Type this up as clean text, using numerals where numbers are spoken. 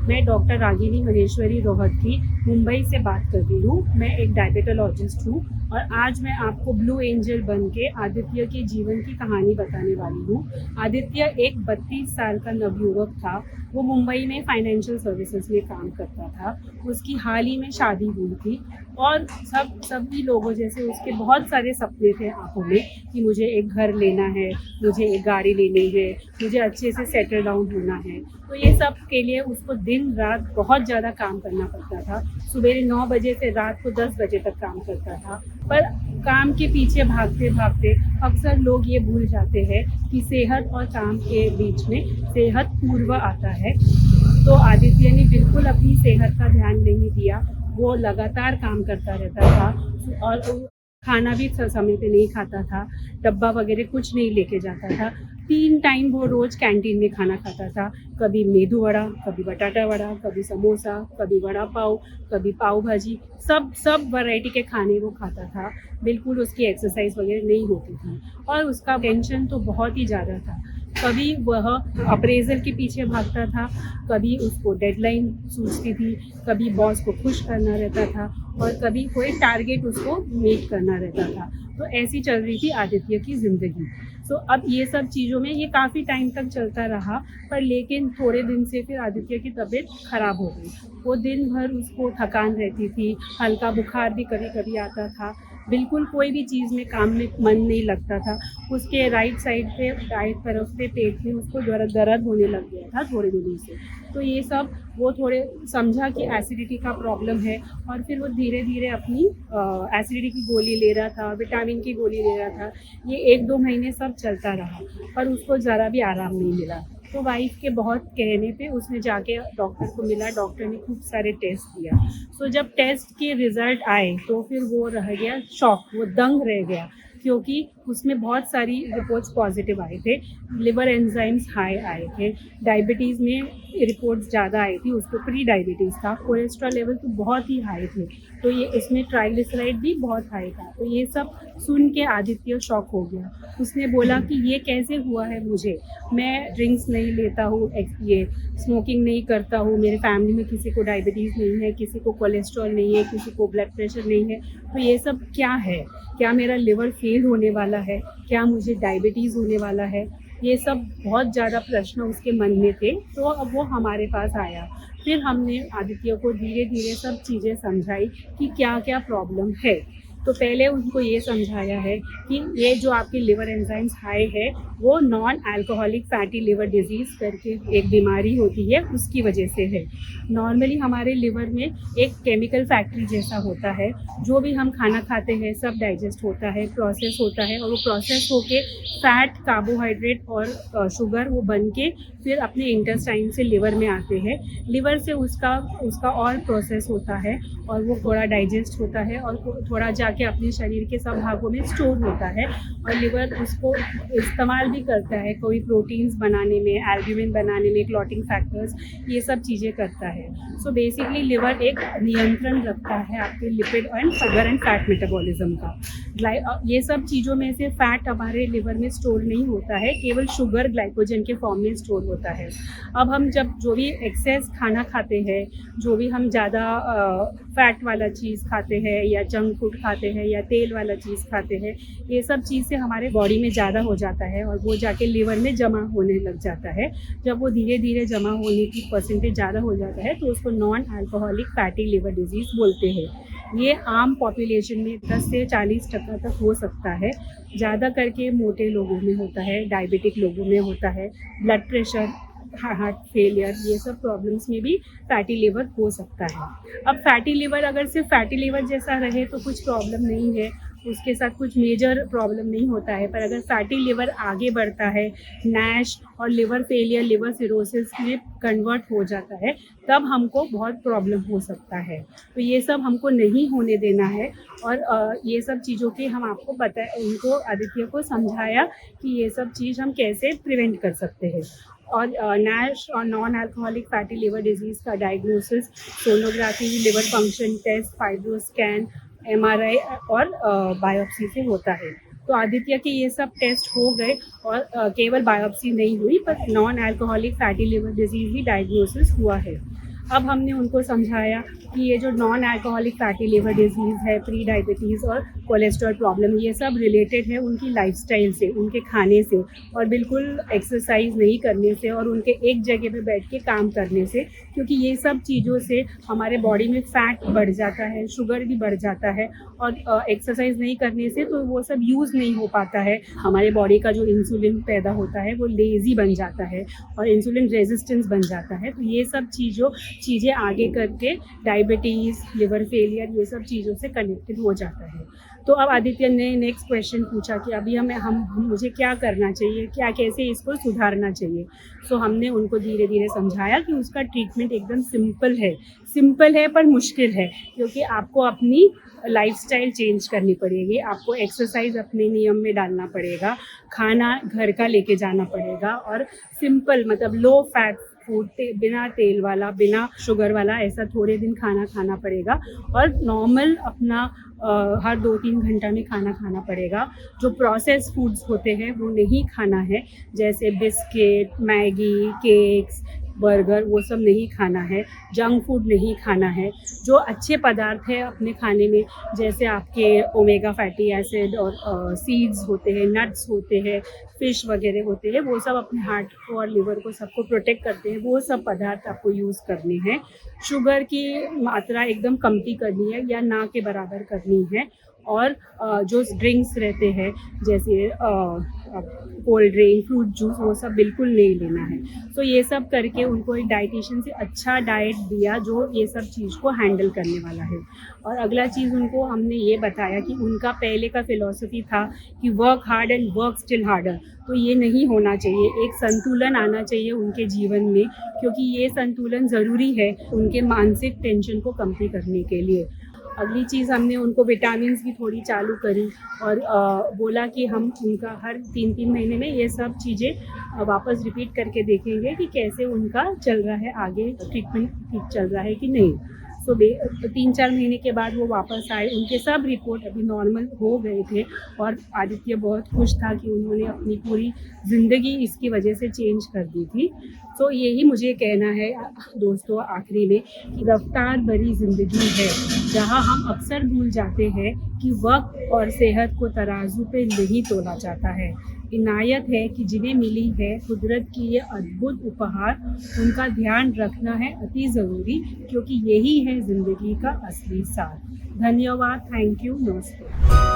मैं डॉक्टर रागिनी महेश्वरी रोहतगी मुंबई से बात कर रही हूँ। मैं एक डायबिटोलॉजिस्ट हूँ और आज मैं आपको ब्लू एंजल बन के आदित्य के जीवन की कहानी बताने वाली हूँ। आदित्य एक 32 साल का नवयुवक था। वो मुंबई में फाइनेंशियल सर्विसेज में काम करता था। उसकी हाल ही में शादी हुई थी और सभी लोगों जैसे उसके बहुत सारे सपने थे आंखों में कि मुझे एक घर लेना है, मुझे एक गाड़ी लेनी है, मुझे अच्छे से सेटल डाउन होना है। तो ये सब के लिए उसको दिन रात बहुत ज़्यादा काम करना पड़ता था। सुबह 9 बजे से रात को 10 बजे तक काम करता था। पर काम के पीछे भागते भागते अक्सर लोग ये भूल जाते हैं कि सेहत और काम के बीच में सेहत पूर्व आता है। तो आदित्य ने बिल्कुल अपनी सेहत का ध्यान नहीं दिया। वो लगातार काम करता रहता था और खाना भी समय पे नहीं खाता था, डब्बा वगैरह कुछ नहीं लेके जाता था। 3 टाइम वो रोज़ कैंटीन में खाना खाता था। कभी मेदू वड़ा, कभी बटाटा वड़ा, कभी समोसा, कभी वड़ा पाव, कभी पाव भाजी, सब वैरायटी के खाने वो खाता था। बिल्कुल उसकी एक्सरसाइज वगैरह नहीं होती थी और उसका टेंशन तो बहुत ही ज़्यादा था। कभी वह अप्रेजल के पीछे भागता था, कभी उसको डेडलाइन सूझती थी, कभी बॉस को खुश करना रहता था और कभी कोई टारगेट उसको मीट करना रहता था। तो ऐसी चल रही थी आदित्य की ज़िंदगी। सो अब ये सब चीज़ों में ये काफ़ी टाइम तक चलता रहा, पर लेकिन थोड़े दिन से फिर आदित्य की तबीयत ख़राब हो गई। वो दिन भर उसको थकान रहती थी, हल्का बुखार भी कभी कभी आता था। बिल्कुल कोई भी चीज़ में काम में मन नहीं लगता था। उसके राइट साइड पे राइट तरफ पे पेट में उसको दर्द होने लग गया था थोड़े दिनों से। तो ये सब वो थोड़े समझा कि एसिडिटी का प्रॉब्लम है और फिर वो धीरे धीरे अपनी एसिडिटी की गोली ले रहा था, विटामिन की गोली ले रहा था। ये 1-2 महीने सब चलता रहा पर उसको ज़रा भी आराम नहीं मिला। तो वाइफ के बहुत कहने पे उसने जाके डॉक्टर को मिला। डॉक्टर ने खूब सारे टेस्ट दिया। सो जब टेस्ट के रिज़ल्ट आए तो फिर वो रह गया शॉक, वो दंग रह गया क्योंकि उसमें बहुत सारी रिपोर्ट्स पॉजिटिव आए थे। लिवर एंजाइम्स हाई आए थे, डायबिटीज़ में रिपोर्ट्स ज़्यादा आई थी, उसको प्री डायबिटीज़ था, कोलेस्ट्रॉल लेवल तो बहुत ही हाई थे, तो ये इसमें ट्राइग्लिसराइड भी बहुत हाई था। तो ये सब सुन के आदित्य शॉक हो गया। उसने बोला कि ये कैसे हुआ है मुझे, मैं ड्रिंक्स नहीं लेता हूँ, ये स्मोकिंग नहीं करता हूँ, मेरे फैमिली में किसी को डायबिटीज़ नहीं है, किसी को कोलेस्ट्रॉल नहीं है, किसी को ब्लड प्रेशर नहीं है, तो ये सब क्या है? क्या मेरा लिवर फेल होने वाला है? क्या मुझे डायबिटीज़ होने वाला है? ये सब बहुत ज़्यादा प्रश्न उसके मन में थे। तो अब वो हमारे पास आया। फिर हमने आदित्य को धीरे धीरे सब चीज़ें समझाई कि क्या क्या प्रॉब्लम है। तो पहले उनको ये समझाया है कि ये जो आपके लिवर एंजाइम्स हाई है वो non alcoholic fatty liver disease करके एक बीमारी होती है, उसकी वजह से है। नॉर्मली हमारे लिवर में एक केमिकल फैक्ट्री जैसा होता है। जो भी हम खाना खाते हैं सब डाइजेस्ट होता है, प्रोसेस होता है और वो प्रोसेस होके फैट, कार्बोहाइड्रेट और शुगर वो बन के फिर अपने इंटेस्टाइन से लिवर में आते हैं। लिवर से उसका उसका और प्रोसेस होता है और वो थोड़ा डाइजेस्ट होता है और थोड़ा जाके अपने शरीर के सब भागों में स्टोर होता है और लिवर उसको इस्तेमाल भी करता है कोई प्रोटीन्स बनाने में, एल्ब्यूमिन बनाने में, क्लॉटिंग फैक्टर्स, ये सब चीज़ें करता है। सो बेसिकली लिवर एक नियंत्रण रखता है आपके lipid and sugar and fat metabolism का। ये सब चीज़ों में से फैट हमारे लिवर में स्टोर नहीं होता है, केवल शुगर ग्लाइकोजन के फॉर्म में स्टोर होता है। अब हम जब जो भी एक्सेस खाना खाते हैं, जो भी हम ज़्यादा फैट वाला चीज़ खाते हैं या जंक फूड खाते हैं या तेल वाला चीज़ खाते हैं, ये सब चीज़ से हमारे बॉडी में ज़्यादा हो जाता है और वो जाके लिवर में जमा होने लग जाता है। जब वो धीरे धीरे जमा होने की परसेंटेज ज़्यादा हो जाता है तो उसको non alcoholic fatty liver disease बोलते हैं। ये आम पॉपुलेशन में 10 से 40% तक हो सकता है। ज़्यादा करके मोटे लोगों में होता है, डायबिटिक लोगों में होता है, ब्लड प्रेशर, हार्ट फेलियर, ये सब प्रॉब्लम्स में भी फैटी लिवर हो सकता है। अब फैटी लिवर अगर सिर्फ फैटी लिवर जैसा रहे तो कुछ प्रॉब्लम नहीं है, उसके साथ कुछ मेजर प्रॉब्लम नहीं होता है। पर अगर फैटी लिवर आगे बढ़ता है, नैश और लिवर फेलियर, लिवर सिरोसिस में कन्वर्ट हो जाता है, तब हमको बहुत प्रॉब्लम हो सकता है। तो ये सब हमको नहीं होने देना है और ये सब चीज़ों के हम आपको उनको आदित्य को समझाया कि ये सब चीज़ हम कैसे प्रिवेंट कर सकते हैं। और नैश और non alcoholic fatty liver disease का diagnosis sonography, liver function test, fibroscan, MRI और बायोप्सी से होता है। तो आदित्य के ये सब टेस्ट हो गए और केवल बायोप्सी नहीं हुई पर non alcoholic fatty liver disease ही डायग्नोसिस हुआ है। अब हमने उनको समझाया कि ये जो non alcoholic fatty liver disease है, प्री डायबिटीज़ और कोलेस्ट्रॉल प्रॉब्लम, ये सब रिलेटेड है उनकी लाइफस्टाइल से, उनके खाने से और बिल्कुल एक्सरसाइज नहीं करने से और उनके एक जगह पे बैठ के काम करने से, क्योंकि ये सब चीज़ों से हमारे बॉडी में फैट बढ़ जाता है, शुगर भी बढ़ जाता है और एक्सरसाइज नहीं करने से तो वो सब यूज़ नहीं हो पाता है। हमारे बॉडी का जो इंसुलिन पैदा होता है वो लेज़ी बन जाता है और इंसुलिन रेजिस्टेंस बन जाता है। तो ये सब चीज़ें आगे करके डायबिटीज़, लिवर फेलियर, ये सब चीज़ों से कनेक्टेड हो जाता है। तो अब आदित्य ने नेक्स्ट क्वेश्चन पूछा कि अभी मुझे क्या करना चाहिए, कैसे इसको सुधारना चाहिए। सो हमने उनको धीरे धीरे समझाया कि उसका ट्रीटमेंट एकदम सिंपल है पर मुश्किल है, क्योंकि आपको अपनी लाइफस्टाइल चेंज करनी पड़ेगी, आपको एक्सरसाइज अपने नियम में डालना पड़ेगा, खाना घर का लेके जाना पड़ेगा और सिंपल मतलब लो फैट फूड, बिना तेल वाला, बिना शुगर वाला, ऐसा थोड़े दिन खाना पड़ेगा और नॉर्मल अपना हर 2-3 घंटा में खाना पड़ेगा। जो प्रोसेस फूड्स होते हैं वो नहीं खाना है, जैसे बिस्किट, मैगी, केक्स, बर्गर, वो सब नहीं खाना है। जंक फूड नहीं खाना है। जो अच्छे पदार्थ है अपने खाने में, जैसे आपके ओमेगा फैटी एसिड और सीड्स होते हैं, नट्स होते हैं, फिश वगैरह होते हैं, वो सब अपने हार्ट को और लिवर को सबको प्रोटेक्ट करते हैं, वो सब पदार्थ आपको यूज़ करने हैं। शुगर की मात्रा एकदम कमती करनी है या ना के बराबर करनी है और जो ड्रिंक्स रहते हैं जैसे कोल्ड ड्रिंक, फ्रूट जूस, वो सब बिल्कुल नहीं लेना है। तो ये सब करके उनको एक डाइटिशियन से अच्छा डाइट दिया जो ये सब चीज़ को हैंडल करने वाला है। और अगला चीज़ उनको हमने ये बताया कि उनका पहले का फ़िलॉसफी था कि work hard and work still harder, तो ये नहीं होना चाहिए। एक संतुलन आना चाहिए उनके जीवन में, क्योंकि ये संतुलन ज़रूरी है उनके मानसिक टेंशन को कम करने के लिए। अगली चीज़ हमने उनको विटामिन्स की थोड़ी चालू करी और बोला कि हम उनका हर 3-3 महीने में ये सब चीज़ें वापस रिपीट करके देखेंगे कि कैसे उनका चल रहा है, आगे ट्रीटमेंट ठीक चल रहा है कि नहीं। सो 3-4 महीने के बाद वो वापस आए, उनके सब रिपोर्ट अभी नॉर्मल हो गए थे और आदित्य बहुत खुश था कि उन्होंने अपनी पूरी ज़िंदगी इसकी वजह से चेंज कर दी थी। तो यही मुझे कहना है दोस्तों आखिरी में कि रफ्तार भरी ज़िंदगी है, जहाँ हम अक्सर भूल जाते हैं कि वक्त और सेहत को तराजू पे नहीं तोला जाता है। इनायत है कि जिन्हें मिली है कुदरत की ये अद्भुत उपहार, उनका ध्यान रखना है अति ज़रूरी, क्योंकि यही है ज़िंदगी का असली सार। धन्यवाद, थैंक यू, नमस्ते।